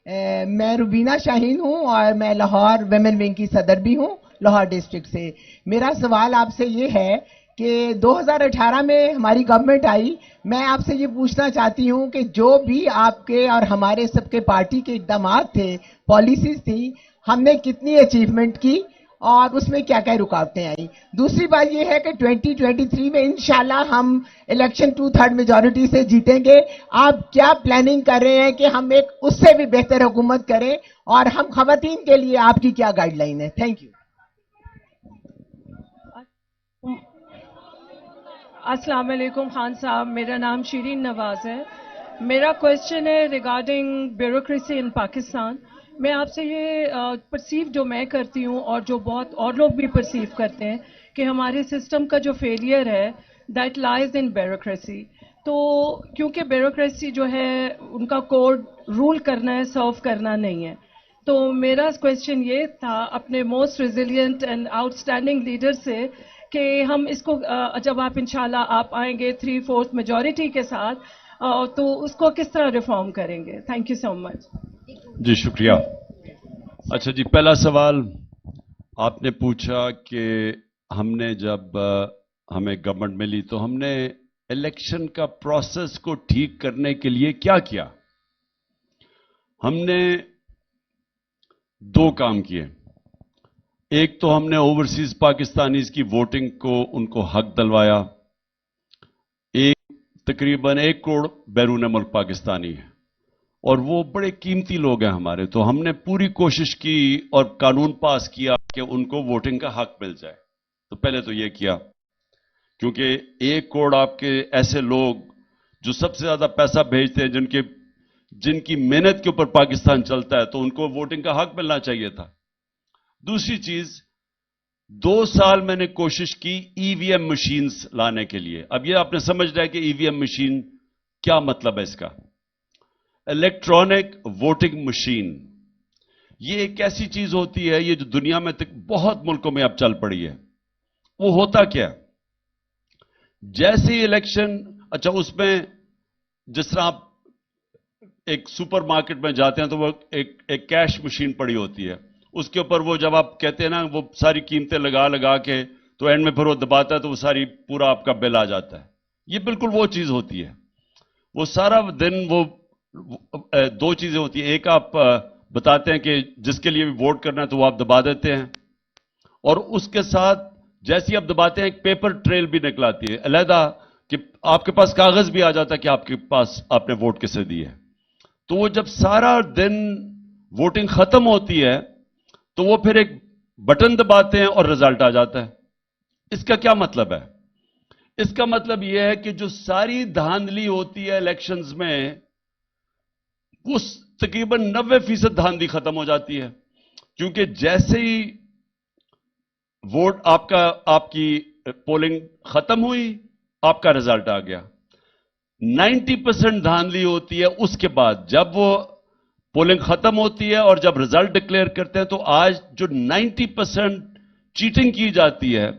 میں روبینہ شاہین ہوں اور میں لاہور ویمن ونگ کی صدر بھی ہوں لاہور ڈسٹرکٹ سے. میرا سوال آپ سے یہ ہے کہ 2018 میں ہماری گورنمنٹ آئی. میں آپ سے یہ پوچھنا چاہتی ہوں کہ جو بھی آپ کے اور ہمارے سب کے پارٹی کے اقدامات تھے, پالیسیز تھیں, ہم نے کتنی اچیومنٹ کی اور اس میں کیا کیا رکاوٹیں آئیں. دوسری بات یہ ہے کہ 2023 میں انشاءاللہ ہم الیکشن 2/3 میجورٹی سے جیتیں گے. آپ کیا پلاننگ کر رہے ہیں کہ ہم ایک اس سے بھی بہتر حکومت کریں, اور ہم خواتین کے لیے آپ کی کیا گائیڈ لائن ہے؟ Thank you. السلام علیکم خان صاحب, میرا نام شیرین نواز ہے. میرا کوشچن ہے ریگارڈنگ بیوروکریسی ان پاکستان. میں آپ سے یہ پرسیو جو میں کرتی ہوں اور جو بہت اور لوگ بھی پرسیو کرتے ہیں کہ ہمارے سسٹم کا جو فیلئر ہے دیٹ لائز ان بیوروکریسی. تو کیونکہ بیوروکریسی جو ہے ان کا کوڈ رول کرنا ہے, سرو کرنا نہیں ہے. تو میرا کوشچن یہ تھا اپنے most resilient and out standing leader سے کہ ہم اس کو جب آپ انشاءاللہ آپ آئیں گے 3/4 میجورٹی کے ساتھ تو اس کو کس طرح ریفارم کریں گے؟ تھینک یو سو مچ. جی شکریہ. اچھا جی, پہلا سوال آپ نے پوچھا کہ ہم نے جب ہمیں گورنمنٹ ملی تو ہم نے الیکشن کا پروسیس کو ٹھیک کرنے کے لیے کیا کیا. ہم نے 2 کام کیے. ایک تو ہم نے اوورسیز پاکستانیز کی ووٹنگ کو ان کو حق دلوایا. تقریباً 1 کروڑ بیرون ملک پاکستانی ہے اور وہ بڑے قیمتی لوگ ہیں ہمارے. تو ہم نے پوری کوشش کی اور قانون پاس کیا کہ ان کو ووٹنگ کا حق مل جائے. تو پہلے تو یہ کیا, کیونکہ 1 کروڑ آپ کے ایسے لوگ جو سب سے زیادہ پیسہ بھیجتے ہیں, جن کی محنت کے اوپر پاکستان چلتا ہے, تو ان کو ووٹنگ کا حق ملنا چاہیے تھا. دوسری چیز, 2 سال میں نے کوشش کی ای وی ایم مشینز لانے کے لیے. اب یہ آپ نے سمجھ رہا ہے کہ ای وی ایم مشین کیا مطلب ہے اس کا. الیکٹرانک ووٹنگ مشین یہ ایک ایسی چیز ہوتی ہے, یہ جو دنیا میں بہت ملکوں میں اب چل پڑی ہے. وہ ہوتا کیا, جیسے الیکشن, اچھا اس میں جس طرح آپ ایک سپر مارکیٹ میں جاتے ہیں تو وہ ایک کیش مشین پڑی ہوتی ہے, اس کے اوپر وہ جب آپ کہتے ہیں نا وہ ساری قیمتیں لگا کے, تو اینڈ میں پھر وہ دباتا ہے تو وہ ساری پورا آپ کا بل آ جاتا ہے. یہ بالکل وہ چیز ہوتی ہے. وہ سارا دن وہ 2 چیزیں ہوتی ہیں. ایک آپ بتاتے ہیں کہ جس کے لیے بھی ووٹ کرنا ہے تو وہ آپ دبا دیتے ہیں, اور اس کے ساتھ جیسی آپ دباتے ہیں ایک پیپر ٹریل بھی نکلاتی ہے علیحدہ کہ آپ کے پاس کاغذ بھی آ جاتا ہے کہ آپ کے پاس آپ نے ووٹ کسے دی ہے. تو وہ جب سارا دن ووٹنگ ختم ہوتی ہے تو وہ پھر ایک بٹن دباتے ہیں اور رزلٹ آ جاتا ہے. اس کا کیا مطلب ہے؟ اس کا مطلب یہ ہے کہ جو ساری دھاندلی ہوتی ہے الیکشنز میں وہ تقریباً 90% دھاندلی ختم ہو جاتی ہے. کیونکہ جیسے ہی ووٹ آپ کی پولنگ ختم ہوئی, آپ کا رزلٹ آ گیا. 90% دھاندلی ہوتی ہے اس کے بعد, جب وہ پولنگ ختم ہوتی ہے اور جب رزلٹ ڈکلیئر کرتے ہیں. تو آج جو 90% چیٹنگ کی جاتی ہے,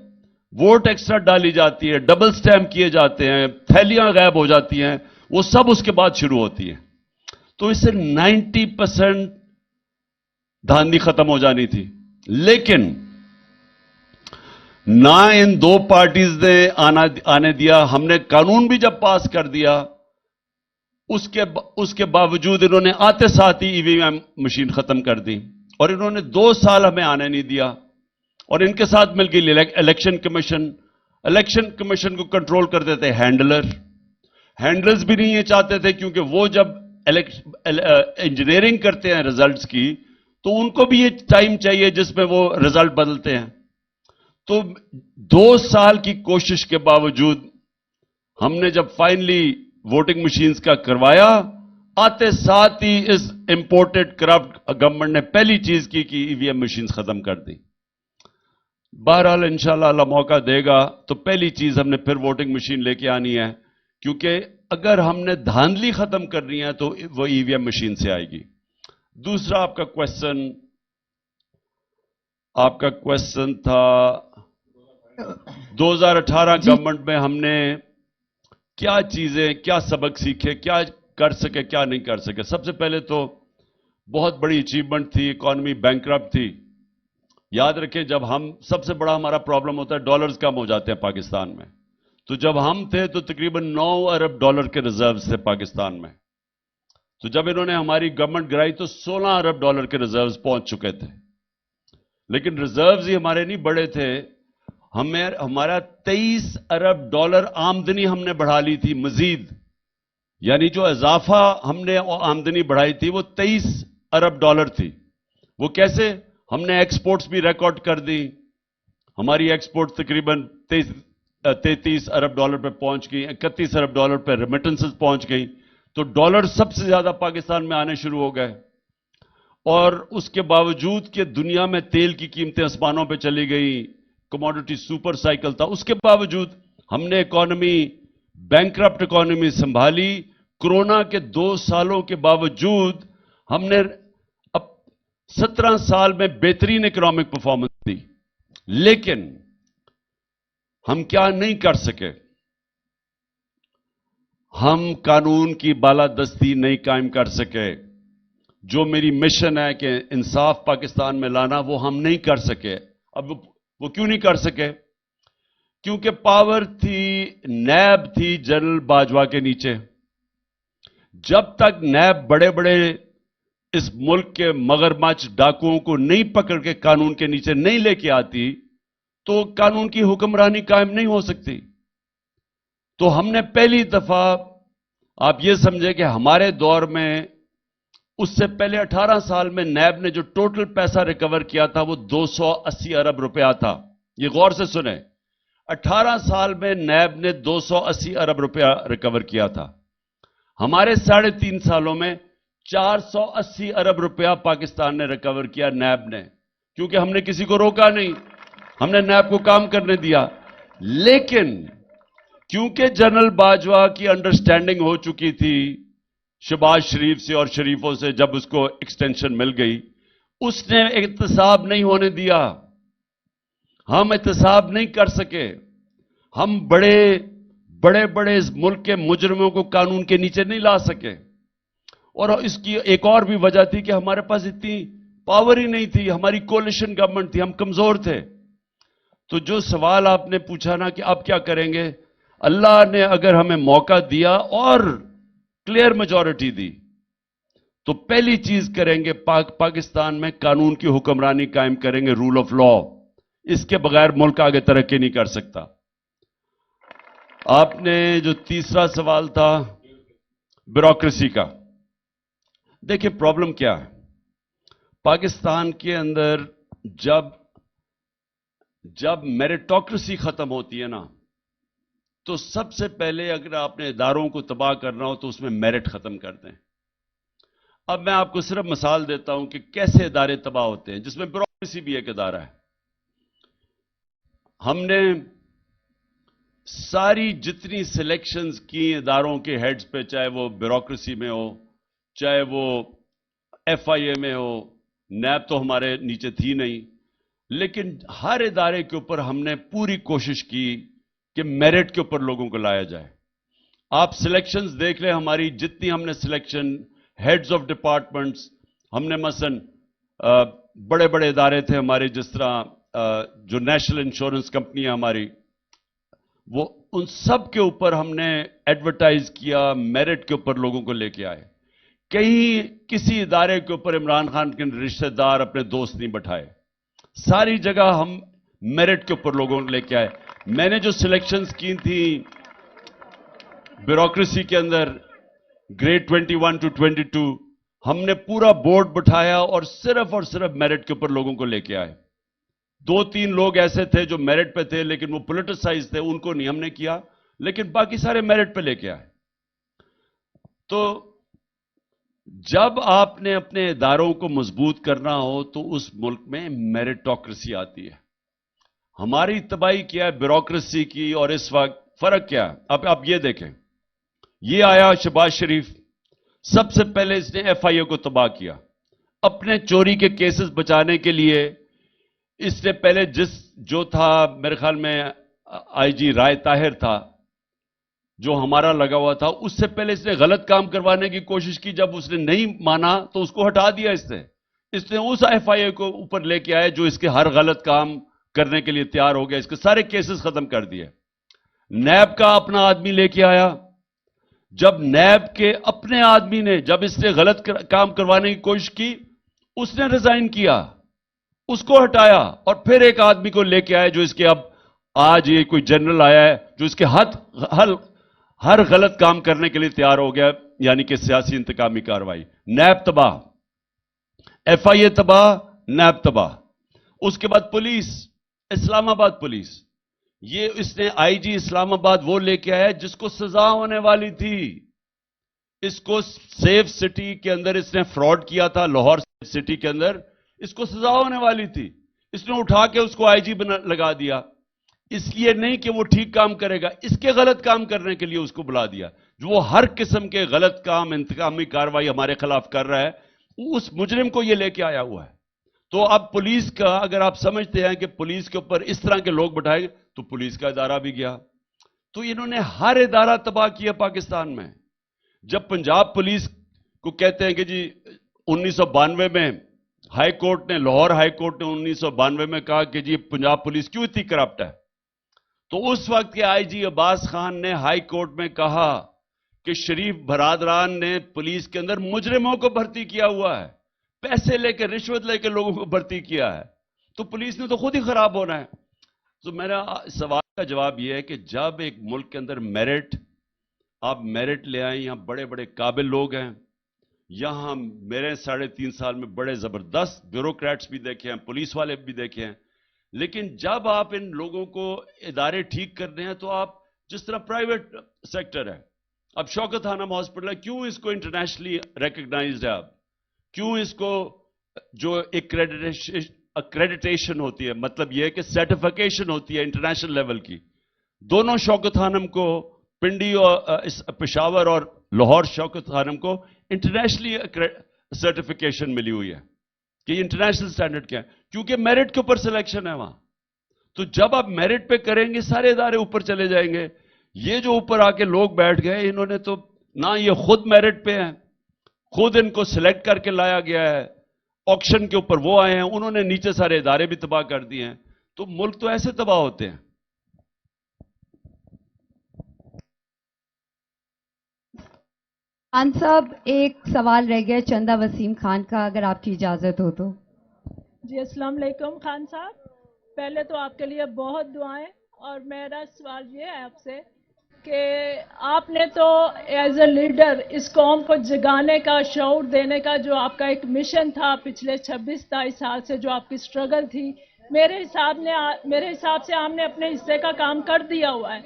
ووٹ ایکسٹرا ڈالی جاتی ہے, ڈبل سٹیمپ کیے جاتے ہیں, تھیلیاں غائب ہو جاتی ہیں, وہ سب اس کے بعد شروع ہوتی ہیں. تو اس سے 90% دھاندلی ختم ہو جانی تھی. لیکن نہ ان 2 پارٹیز نے آنے دیا. ہم نے قانون بھی جب پاس کر دیا, اس کے باوجود انہوں نے آتے ساتھ ہی ای وی ایم مشین ختم کر دی, اور انہوں نے 2 سال ہمیں آنے نہیں دیا. اور ان کے ساتھ مل گئی الیکشن کمیشن. الیکشن کمیشن کو کنٹرول کرتے تھے ہینڈلرز بھی نہیں یہ چاہتے تھے, کیونکہ وہ جب انجینئرنگ کرتے ہیں رزلٹس کی تو ان کو بھی یہ ٹائم چاہیے جس میں وہ رزلٹ بدلتے ہیں. تو 2 سال کی کوشش کے باوجود ہم نے جب فائنلی ووٹنگ مشینز کا کروایا, آتے ساتھ ہی اس امپورٹڈ کرپٹ گورنمنٹ نے پہلی چیز کی کہ ای وی ایم مشینز ختم کر دی. بہرحال انشاءاللہ اللہ موقع دے گا تو پہلی چیز ہم نے پھر ووٹنگ مشین لے کے آنی ہے, کیونکہ اگر ہم نے دھاندلی ختم کرنی ہے تو وہ ای وی ایم مشین سے آئے گی. دوسرا آپ کا کوشچن تھا 2018 گورنمنٹ میں ہم نے کیا سبق سیکھے, کیا کر سکے, کیا نہیں کر سکے. سب سے پہلے تو بہت بڑی اچیومنٹ تھی, اکانومی بینکرپٹ تھی. یاد رکھیں جب ہم سب سے بڑا ہمارا پرابلم ہوتا ہے ڈالرز کم ہو جاتے ہیں پاکستان میں, تو جب ہم تھے تو تقریباً 9 ارب ڈالر کے ریزروز تھے پاکستان میں. تو جب انہوں نے ہماری گورنمنٹ گرائی تو 16 ارب ڈالر کے ریزروز پہنچ چکے تھے. لیکن ریزروز ہی ہمارے نہیں بڑے تھے, ہمارا 23 ارب ڈالر آمدنی ہم نے بڑھا لی تھی مزید. یعنی جو اضافہ ہم نے آمدنی بڑھائی تھی وہ 23 ارب ڈالر تھی. وہ کیسے؟ ہم نے ایکسپورٹس بھی ریکارڈ کر دی. ہماری ایکسپورٹ تقریباً 33 ارب ڈالر پہ پہنچ گئی, 31 ارب ڈالر پہ ریمیٹنسز پہنچ گئی. تو ڈالر سب سے زیادہ پاکستان میں آنے شروع ہو گئے. اور اس کے باوجود کہ دنیا میں تیل کی قیمتیں آسمانوں پہ چلی گئی, کموڈٹی سپر سائیکل تھا, اس کے باوجود ہم نے اکانومی بینکرپٹ اکانومی سنبھالی. کورونا کے 2 سالوں کے باوجود ہم نے 17 سال میں بہترین اکنامک پرفارمنس دی. لیکن ہم کیا نہیں کر سکے؟ ہم قانون کی بالادستی نہیں قائم کر سکے. جو میری مشن ہے کہ انصاف پاکستان میں لانا, وہ ہم نہیں کر سکے. اب وہ کیوں نہیں کر سکے؟ کیونکہ پاور تھی, نیب تھی جنرل باجوہ کے نیچے. جب تک نیب بڑے بڑے اس ملک کے مگرمچھ ڈاکوؤں کو نہیں پکڑ کے قانون کے نیچے نہیں لے کے آتی, تو قانون کی حکمرانی قائم نہیں ہو سکتی. تو ہم نے پہلی دفعہ, آپ یہ سمجھے کہ ہمارے دور میں, اس سے پہلے 18 سال میں نیب نے جو ٹوٹل پیسہ ریکور کیا تھا وہ 280 ارب روپیہ تھا. یہ غور سے سنیں, 18 سال میں نیب نے 280 ارب روپیہ ریکور کیا تھا. ہمارے 3.5 سالوں میں 480 ارب روپیہ پاکستان نے ریکور کیا نیب نے, کیونکہ ہم نے کسی کو روکا نہیں, ہم نے نیب کو کام کرنے دیا. لیکن کیونکہ جنرل باجوہ کی انڈرسٹینڈنگ ہو چکی تھی شہباز شریف سے اور شریفوں سے, جب اس کو ایکسٹینشن مل گئی, اس نے احتساب نہیں ہونے دیا. ہم احتساب نہیں کر سکے. ہم بڑے بڑے اس ملک کے مجرموں کو قانون کے نیچے نہیں لا سکے. اور اس کی ایک اور بھی وجہ تھی کہ ہمارے پاس اتنی پاور ہی نہیں تھی, ہماری کولیشن گورنمنٹ تھی, ہم کمزور تھے. تو جو سوال آپ نے پوچھا نا کہ اب کیا کریں گے, اللہ نے اگر ہمیں موقع دیا اور کلیئر میجورٹی دی, تو پہلی چیز کریں گے پاکستان میں قانون کی حکمرانی قائم کریں گے, رول آف لا. اس کے بغیر ملک آگے ترقی نہیں کر سکتا. آپ نے جو تیسرا سوال تھا بیوروکریسی کا, دیکھیں پرابلم کیا ہے پاکستان کے اندر. جب میریٹوکریسی ختم ہوتی ہے نا, تو سب سے پہلے اگر آپ نے اداروں کو تباہ کرنا ہو تو اس میں میرٹ ختم کر دیں. اب میں آپ کو صرف مثال دیتا ہوں کہ کیسے ادارے تباہ ہوتے ہیں, جس میں بیوروکریسی بھی ایک ادارہ ہے. ہم نے ساری جتنی سلیکشنز کی اداروں کے ہیڈز پہ, چاہے وہ بیوروکریسی میں ہو, چاہے وہ ایف آئی اے میں ہو, نیب تو ہمارے نیچے تھی نہیں, لیکن ہر ادارے کے اوپر ہم نے پوری کوشش کی کہ میرٹ کے اوپر لوگوں کو لایا جائے. آپ سلیکشنز دیکھ لیں, ہماری جتنی ہم نے سلیکشن ہیڈز آف ڈپارٹمنٹس, ہم نے مثلا بڑے بڑے ادارے تھے ہمارے, جس طرح جو نیشنل انشورنس کمپنی ہے ہماری, وہ ان سب کے اوپر ہم نے ایڈورٹائز کیا, میرٹ کے اوپر لوگوں کو لے کے آئے. کہیں کسی ادارے کے اوپر عمران خان کے رشتہ دار اپنے دوست نہیں بٹھائے, ساری جگہ ہم میرٹ کے اوپر لوگوں کو لے کے آئے. میں نے جو سلیکشنز کی تھی بیوروکریسی کے اندر, گریڈ 21 to 22, ہم نے پورا بورڈ بٹھایا اور صرف میرٹ کے اوپر لوگوں کو لے کے آئے. 2-3 لوگ ایسے تھے جو میرٹ پہ تھے لیکن وہ پولیٹیسائز تھے, ان کو نہیں ہم نے کیا, لیکن باقی سارے میرٹ پہ لے کے آئے. تو جب آپ نے اپنے اداروں کو مضبوط کرنا ہو تو اس ملک میں میریٹوکریسی آتی ہے. ہماری تباہی کیا ہے بیوروکریسی کی, اور اس وقت فرق کیا ہے. اب آپ یہ دیکھیں, یہ آیا شہباز شریف, سب سے پہلے اس نے ایف آئی اے کو تباہ کیا. اپنے چوری کے کیسز بچانے کے لیے اس نے پہلے جو تھا میرے خیال میں آئی جی رائے طاہر تھا, جو ہمارا لگا ہوا تھا، اس سے پہلے اس نے غلط کام کروانے کی کوشش کی. جب اس نے نہیں مانا تو اس کو ہٹا دیا. اس نے اس ایف آئی اے کو اوپر لے کے آئے جو اس کے ہر غلط کام کرنے کے لیے تیار ہو گیا. اس کے سارے کیسز ختم کر دیے. نیب کا اپنا آدمی لے کے آیا. جب نیب کے اپنے آدمی نے جب اس نے غلط کام کروانے کی کوشش کی، اس نے ریزائن کیا، اس کو ہٹایا، اور پھر ایک آدمی کو لے کے آئے جو اس کے اب آج یہ کوئی جنرل آیا ہے جو اس کے ہر غلط کام کرنے کے لیے تیار ہو گیا. یعنی کہ سیاسی انتقامی کارروائی. نیب تباہ، ایف آئی اے تباہ، نیب تباہ. اس کے بعد پولیس، اسلام آباد پولیس، یہ اس نے آئی جی اسلام آباد وہ لے کے آیا جس کو سزا ہونے والی تھی. اس کو سیف سٹی کے اندر اس نے فراڈ کیا تھا، لاہور سٹی کے اندر اس کو سزا ہونے والی تھی. اس نے اٹھا کے اس کو آئی جی لگا دیا. اس لیے نہیں کہ وہ ٹھیک کام کرے گا، اس کے غلط کام کرنے کے لیے اس کو بلا دیا. جو وہ ہر قسم کے غلط کام، انتقامی کارروائی ہمارے خلاف کر رہا ہے، اس مجرم کو یہ لے کے آیا ہوا ہے. تو اب پولیس کا، اگر آپ سمجھتے ہیں کہ پولیس کے اوپر اس طرح کے لوگ بٹھائے گے تو پولیس کا ادارہ بھی گیا. تو انہوں نے ہر ادارہ تباہ کیا پاکستان میں. جب پنجاب پولیس کو کہتے ہیں کہ جی 1992 میں ہائی کورٹ نے، لاہور ہائی کورٹ نے 1992 میں کہا کہ جی پنجاب پولیس کیوں اتنی کرپٹ ہے، تو اس وقت کے آئی جی عباس خان نے ہائی کورٹ میں کہا کہ شریف برادران نے پولیس کے اندر مجرموں کو بھرتی کیا ہوا ہے، پیسے لے کے، رشوت لے کے لوگوں کو بھرتی کیا ہے. تو پولیس نے تو خود ہی خراب ہونا ہے. تو میرا سوال کا جواب یہ ہے کہ جب ایک ملک کے اندر آپ میرٹ لے آئیں، یہاں بڑے بڑے قابل لوگ ہیں، یہاں میرے 3.5 سال میں بڑے زبردست بیوروکریٹس بھی دیکھے ہیں، پولیس والے بھی دیکھے ہیں، لیکن جب آپ ان لوگوں کو ادارے ٹھیک کرنے ہیں تو آپ جس طرح پرائیویٹ سیکٹر ہے، اب شوکت خانم ہاسپٹل ہے، کیوں اس کو انٹرنیشنلی ریکگنائزڈ ہے؟ اب کیوں اس کو جو ایکریڈیٹیشن ہوتی ہے، مطلب یہ کہ سرٹیفیکیشن ہوتی ہے انٹرنیشنل لیول کی، دونوں شوکت خانم کو، پنڈی اور پشاور اور لاہور شوکت خانم کو انٹرنیشنلی سرٹیفیکیشن ملی ہوئی ہے کہ انٹرنیشنل سٹینڈرڈ کیا ہے، کیونکہ میرٹ کے اوپر سلیکشن ہے وہاں. تو جب آپ میرٹ پہ کریں گے سارے ادارے اوپر چلے جائیں گے. یہ جو اوپر آ کے لوگ بیٹھ گئے، انہوں نے تو نہ یہ خود میرٹ پہ ہیں، خود ان کو سلیکٹ کر کے لایا گیا ہے، آکشن کے اوپر وہ آئے ہیں، انہوں نے نیچے سارے ادارے بھی تباہ کر دیے ہیں. تو ملک تو ایسے تباہ ہوتے ہیں. خان صاحب، ایک سوال رہ گیا چندہ وسیم خان کا، اگر آپ کی اجازت ہو تو. جی السلام علیکم خان صاحب. پہلے تو آپ کے لیے بہت دعائیں، اور میرا سوال یہ ہے آپ سے کہ آپ نے تو ایز اے لیڈر اس قوم کو جگانے کا، شعور دینے کا جو آپ کا ایک مشن تھا پچھلے 26-27 سال سے، جو آپ کی سٹرگل تھی، میرے حساب سے آپ نے اپنے حصے کا کام کر دیا ہوا ہے.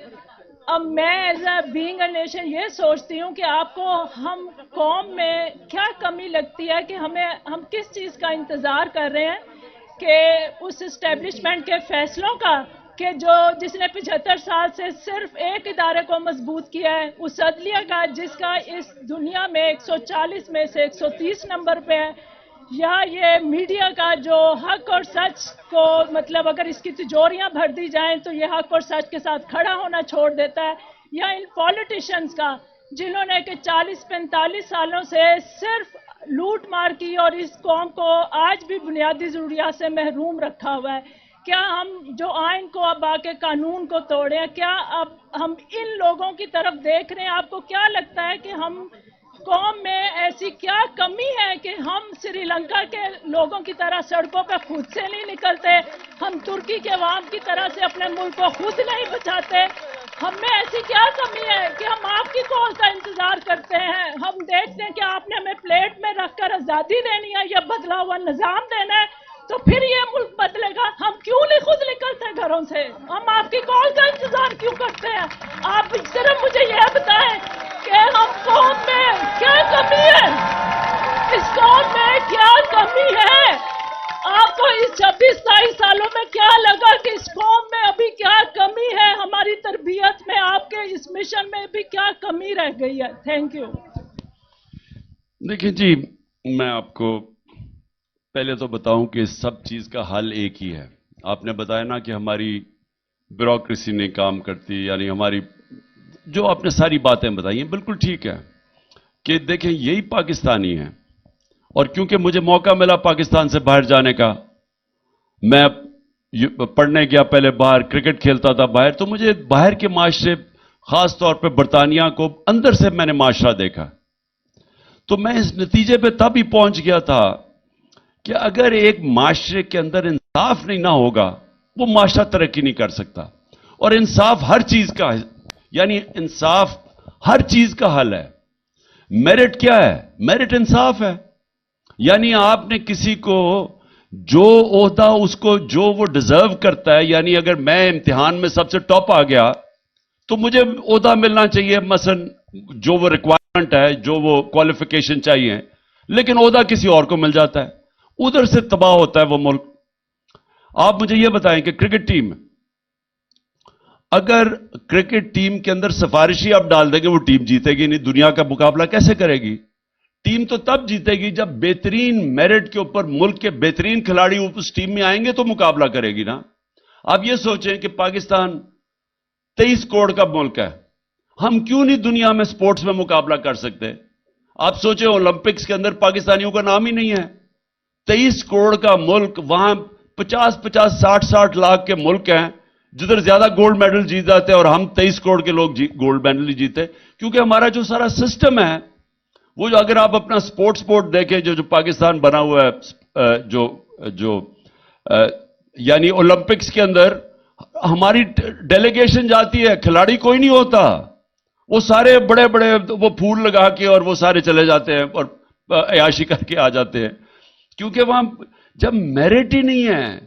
اب میں as a being a nation یہ سوچتی ہوں کہ آپ کو ہم قوم میں کیا کمی لگتی ہے کہ ہم کس چیز کا انتظار کر رہے ہیں کہ اس اسٹیبلشمنٹ کے فیصلوں کا، کہ جس نے 75 سال سے صرف ایک ادارے کو مضبوط کیا ہے، اس عدلیہ کا جس کا اس دنیا میں 140 میں سے 130 نمبر پہ ہے، یا یہ میڈیا کا جو حق اور سچ کو، مطلب اگر اس کی تجوریاں بھر دی جائیں تو یہ حق اور سچ کے ساتھ کھڑا ہونا چھوڑ دیتا ہے، یا ان پولیٹیشنز کا جنہوں نے کہ 40-45 سالوں سے صرف لوٹ مار کی اور اس قوم کو آج بھی بنیادی ضروریات سے محروم رکھا ہوا ہے. کیا ہم جو آئین کو اب آ کے قانون کو توڑیں، کیا اب ہم ان لوگوں کی طرف دیکھ رہے ہیں؟ آپ کو کیا لگتا ہے کہ ہم قوم میں ایسی کیا کمی ہے کہ ہم سری لنکا کے لوگوں کی طرح سڑکوں پہ خود سے نہیں نکلتے، ہم ترکی کے عوام کی طرح سے اپنے ملک کو خود نہیں بچاتے؟ ہم میں ایسی کیا کمی ہے کہ ہم آپ کی کال کا انتظار کرتے ہیں؟ ہم دیکھتے ہیں کہ آپ نے ہمیں پلیٹ میں رکھ کر آزادی دینی ہے یا بدلا ہوا نظام دینا ہے، تو پھر یہ ملک بدلے گا. ہم کیوں نہیں خود نکلتے گھروں سے؟ ہم آپ کی کال کا انتظار کیوں کرتے ہیں؟ آپ صرف مجھے یہ بتائیں کہ ہم قوم میں کیا کمی ہے، اس قوم میں کیا کمی ہے؟ آپ کو اس 26-27 سالوں میں کیا لگا کہ اس قوم میں ابھی کیا کمی ہے؟ ہماری تربیت میں، آپ کے اس مشن میں بھی کیا کمی رہ گئی ہے؟ Thank you. دیکھیں جی، میں آپ کو پہلے تو بتاؤں کہ سب چیز کا حل ایک ہی ہے. آپ نے بتایا نا کہ ہماری بیوروکریسی نہیں کام کرتی، یعنی ہماری جو آپ نے ساری باتیں بتائی ہیں بالکل ٹھیک ہے کہ دیکھیں یہی پاکستانی ہیں، اور کیونکہ مجھے موقع ملا پاکستان سے باہر جانے کا، میں پڑھنے گیا پہلے باہر، کرکٹ کھیلتا تھا باہر، تو مجھے باہر کے معاشرے خاص طور پہ برطانیہ کو اندر سے میں نے معاشرہ دیکھا، تو میں اس نتیجے پہ تب ہی پہنچ گیا تھا کہ اگر ایک معاشرے کے اندر انصاف نہیں نہ ہوگا وہ معاشرہ ترقی نہیں کر سکتا، اور انصاف ہر چیز کا ہے، یعنی انصاف ہر چیز کا حل ہے۔ میرٹ کیا ہے؟ میرٹ انصاف ہے، یعنی آپ نے کسی کو جو عہدہ اس کو جو وہ ڈیزرو کرتا ہے، یعنی اگر میں امتحان میں سب سے ٹاپ آ گیا تو مجھے عہدہ ملنا چاہیے، مثلا جو وہ ریکوائرمنٹ ہے، جو وہ کوالیفیکیشن چاہیے، لیکن عہدہ کسی اور کو مل جاتا ہے، ادھر سے تباہ ہوتا ہے وہ ملک۔ آپ مجھے یہ بتائیں کہ کرکٹ ٹیم، اگر کرکٹ ٹیم کے اندر سفارشی آپ ڈال دیں گے وہ ٹیم جیتے گی نہیں، دنیا کا مقابلہ کیسے کرے گی؟ ٹیم تو تب جیتے گی جب بہترین میرٹ کے اوپر ملک کے بہترین کھلاڑی اس ٹیم میں آئیں گے تو مقابلہ کرے گی نا۔ آپ یہ سوچیں کہ پاکستان 23 کروڑ کا ملک ہے، ہم کیوں نہیں دنیا میں سپورٹس میں مقابلہ کر سکتے؟ آپ سوچیں اولمپکس کے اندر پاکستانیوں کا نام ہی نہیں ہے، 23 کروڑ کا ملک، وہاں 50-50 60-60 لاکھ کے ملک ہیں جدھر زیادہ گولڈ میڈل جیت جاتے ہیں، اور ہم 23 کروڑ کے لوگ گولڈ میڈل نہیں جیتے، کیونکہ ہمارا جو سارا سسٹم ہے وہ جو، اگر آپ اپنا سپورٹ دیکھیں جو پاکستان بنا ہوا ہے، یعنی اولمپکس کے اندر ہماری ڈیلیگیشن جاتی ہے، کھلاڑی کوئی نہیں ہوتا، وہ سارے بڑے بڑے وہ پھول لگا کے اور وہ سارے چلے جاتے ہیں اور عیاشی کر کے آ جاتے ہیں، کیونکہ وہاں جب میرٹ ہی نہیں ہے،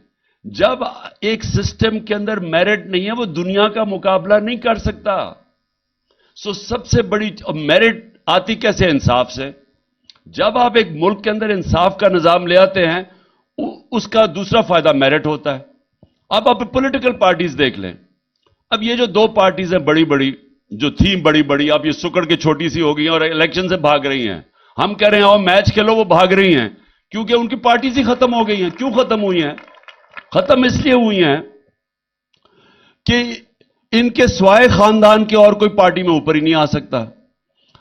جب ایک سسٹم کے اندر میرٹ نہیں ہے وہ دنیا کا مقابلہ نہیں کر سکتا۔ سو سب سے بڑی میرٹ آتی کیسے؟ انصاف سے۔ جب آپ ایک ملک کے اندر انصاف کا نظام لے آتے ہیں اس کا دوسرا فائدہ میرٹ ہوتا ہے۔ اب آپ پولیٹیکل پارٹیز دیکھ لیں، اب یہ جو دو پارٹیز ہیں بڑی بڑی جو تھیں بڑی بڑی، اب یہ سکڑ کے چھوٹی سی ہو گئی ہیں اور الیکشن سے بھاگ رہی ہیں، ہم کہہ رہے ہیں اور میچ کھیلو، وہ بھاگ رہی ہیں کیونکہ ان کی پارٹیز ہی ختم ہو گئی ہیں۔ کیوں ختم ہوئی ہیں؟ ختم اس لیے ہوئی ہیں کہ ان کے سوائے خاندان کے اور کوئی پارٹی میں اوپر ہی نہیں آ سکتا۔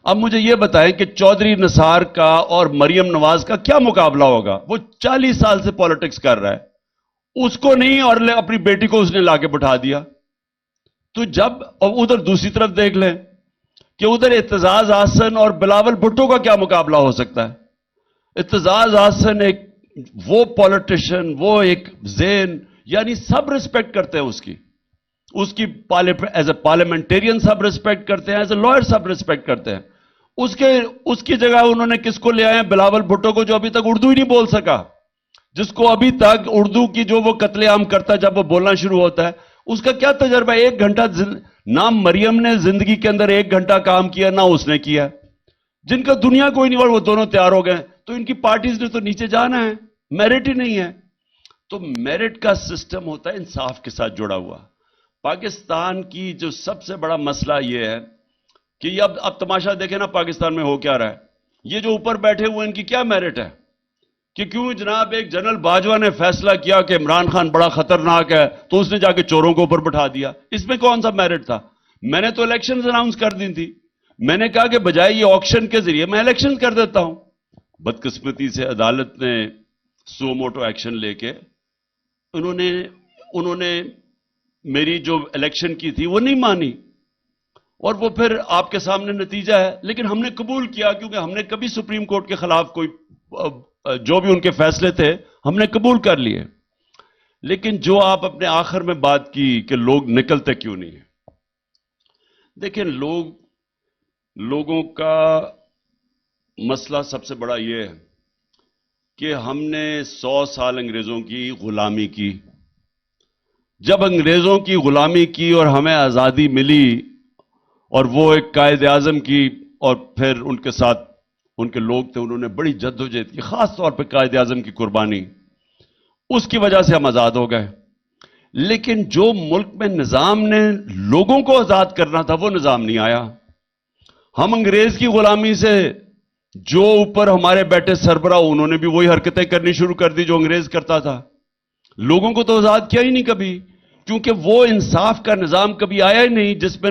اب مجھے یہ بتائیں کہ چودھری نثار کا اور مریم نواز کا کیا مقابلہ ہوگا؟ وہ 40 سال سے پالیٹکس کر رہا ہے، اس کو نہیں، اور اپنی بیٹی کو اس نے لا کے بٹھا دیا۔ تو جب ادھر دوسری طرف دیکھ لیں کہ ادھر اعتزاز احسن اور بلاول بھٹو کا کیا مقابلہ ہو سکتا ہے؟ اعتزاز احسن ایک وہ پولیٹیشن، وہ ایک ذہن، یعنی سب ریسپیکٹ کرتے ہیں اس کی ایز اے پارلیمنٹیرین سب ریسپیکٹ کرتے ہیں، ایز اے لائر سب ریسپیکٹ کرتے ہیں۔ اس کی جگہ انہوں نے کس کو لے آئے ہیں؟ بلاول بھٹو کو، جو ابھی تک اردو ہی نہیں بول سکا، جس کو ابھی تک اردو کی جو وہ قتل عام کرتا ہے جب وہ بولنا شروع ہوتا ہے، اس کا کیا تجربہ ہے؟ 1 گھنٹہ نہ مریم نے زندگی کے اندر 1 گھنٹہ کام کیا، نہ اس نے کیا، جن کا دنیا کوئی نہیں، وہ دونوں تیار ہو گئے، تو ان کی پارٹیز نے تو نیچے جانا ہے، میرٹ ہی نہیں ہے۔ تو میرٹ کا سسٹم ہوتا ہے انصاف کے ساتھ جڑا ہوا۔ پاکستان کی جو سب سے بڑا مسئلہ یہ ہے کہ یہ اب تماشا دیکھیں نا پاکستان میں ہو کیا رہا ہے۔ یہ جو اوپر بیٹھے ہوئے ان کی کیا میرٹ ہے کہ کیوں جناب ایک جنرل باجوہ نے فیصلہ کیا کہ عمران خان بڑا خطرناک ہے تو اس نے جا کے چوروں کو اوپر بٹھا دیا؟ اس میں کون سا میرٹ تھا؟ میں نے تو الیکشنز اناؤنس کر دی تھی، میں نے کہا کہ بجائے یہ آکشن کے ذریعے میں الیکشن کر دیتا ہوں۔ بدقسمتی سے عدالت نے سو موٹو ایکشن لے کے انہوں نے میری جو الیکشن کی تھی وہ نہیں مانی، اور وہ پھر آپ کے سامنے نتیجہ ہے۔ لیکن ہم نے قبول کیا کیونکہ ہم نے کبھی سپریم کورٹ کے خلاف کوئی جو بھی ان کے فیصلے تھے ہم نے قبول کر لیے۔ لیکن جو آپ اپنے آخر میں بات کی کہ لوگ نکلتے کیوں نہیں ہیں، دیکھیں لوگوں کا مسئلہ سب سے بڑا یہ ہے کہ ہم نے 100 سال انگریزوں کی غلامی کی۔ جب انگریزوں کی غلامی کی اور ہمیں آزادی ملی اور وہ ایک قائد اعظم کی اور پھر ان کے ساتھ ان کے لوگ تھے، انہوں نے بڑی جدوجہد کی، خاص طور پہ قائد اعظم کی قربانی، اس کی وجہ سے ہم آزاد ہو گئے۔ لیکن جو ملک میں نظام نے لوگوں کو آزاد کرنا تھا وہ نظام نہیں آیا۔ ہم انگریز کی غلامی سے جو اوپر ہمارے بیٹے سربراہ، انہوں نے بھی وہی حرکتیں کرنی شروع کر دی جو انگریز کرتا تھا۔ لوگوں کو تو آزاد کیا ہی نہیں کبھی، کیونکہ وہ انصاف کا نظام کبھی آیا ہی نہیں جس میں